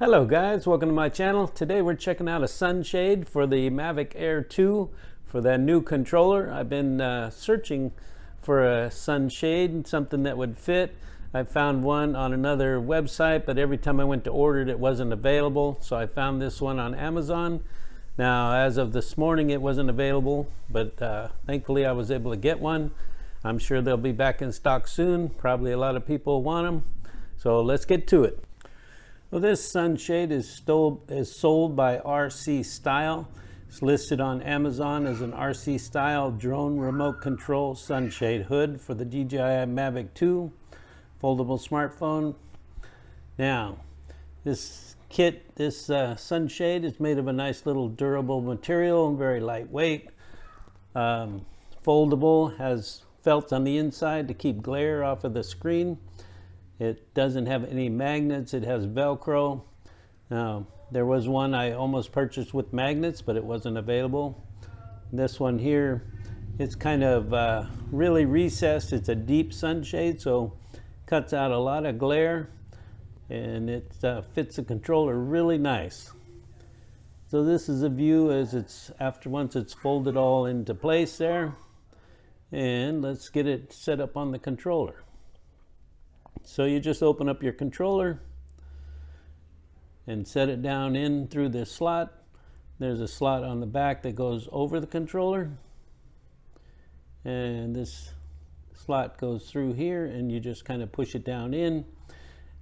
Hello guys, welcome to my channel. Today we're checking out a sunshade for the Mavic Air 2 for that new controller. I've been searching for a sunshade, something that would fit. I found one on another website, but every time I went to order it wasn't available, so I found this one on Amazon. Now as of this morning it wasn't available, but thankfully I was able to get one. I'm sure they'll be back in stock soon. Probably a lot of people want them, so let's get to it. Well, this sunshade is sold by RCstyle. It's listed on Amazon as an RCstyle drone remote control sunshade hood for the DJI Mavic 2 foldable smartphone. Now, this kit, this sunshade is made of a nice little durable material and very lightweight. Foldable, has felt on the inside to keep glare off of the screen. It doesn't have any magnets. It has Velcro. Now, there was one I almost purchased with magnets, but it wasn't available. This one here, it's kind of really recessed. It's a deep sunshade, so cuts out a lot of glare, and it fits the controller really nice. So this is a view as it's once it's folded all into place there. And let's get it set up on the controller. So you just open up your controller and set it down in through this slot. There's a slot on the back that goes over the controller, and this slot goes through here, and you just kind of push it down in.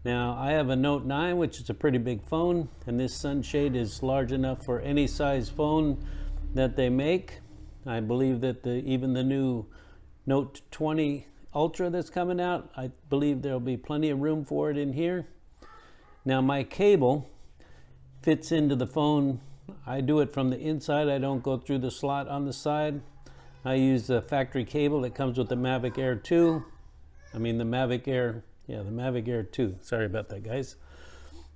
Now I have a Note 9, which is a pretty big phone, and this sunshade is large enough for any size phone that they make. I believe that even the new Note 20 Ultra that's coming out, I believe there'll be plenty of room for it in here. Now my cable fits into the phone. I do it from the inside. I don't go through the slot on the side. I use the factory cable that comes with the Mavic Air 2. I mean the Mavic Air, yeah, the Mavic Air 2. Sorry about that, guys.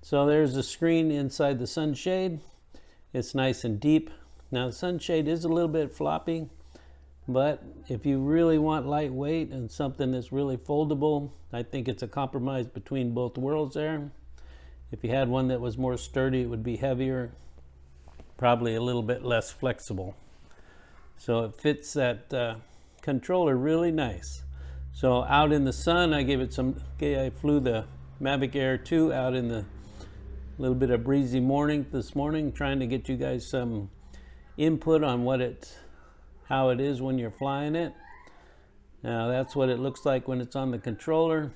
So there's the screen inside the sunshade. It's nice and deep. Now the sunshade is a little bit floppy, but if you really want lightweight and something that's really foldable, I think it's a compromise between both worlds there. If you had one that was more sturdy, it would be heavier, probably a little bit less flexible. So it fits that controller really nice. So out in the sun, I flew the Mavic Air 2 out in the little bit of breezy morning this morning, trying to get you guys some input on how it is when you're flying it. Now that's what it looks like when it's on the controller.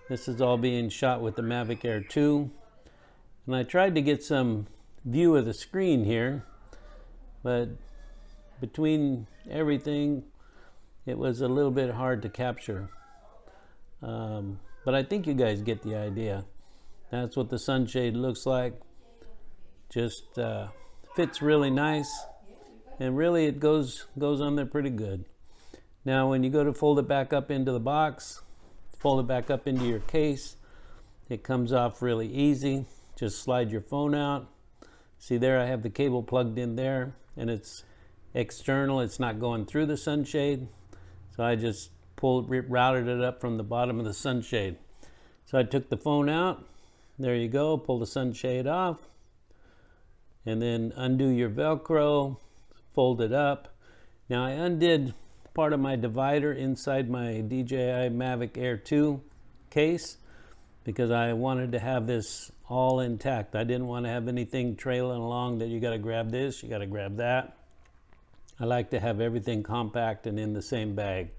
This is all being shot with the Mavic Air 2. And I tried to get some view of the screen here, but between everything, it was a little bit hard to capture. But I think you guys get the idea. That's what the sunshade looks like. Just fits really nice. And really it goes on there pretty good. Now when you go to fold it back up into the box, fold it back up into your case, it comes off really easy. Just slide your phone out. See there, I have the cable plugged in there, and it's external. It's not going through the sunshade. So I just routed it up from the bottom of the sunshade. So I took the phone out. There you go. Pull the sunshade off, and then undo your Velcro. Fold it up. Now I undid part of my divider inside my DJI Mavic Air 2 case because I wanted to have this all intact. I didn't want to have anything trailing along that you got to grab this, you got to grab that. I like to have everything compact and in the same bag.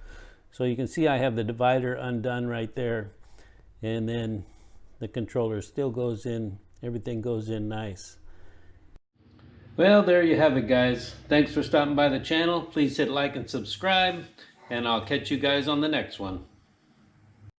So you can see I have the divider undone right there, and then the controller still goes in, everything goes in nice. Well, there you have it, guys. Thanks for stopping by the channel. Please hit like and subscribe, and I'll catch you guys on the next one.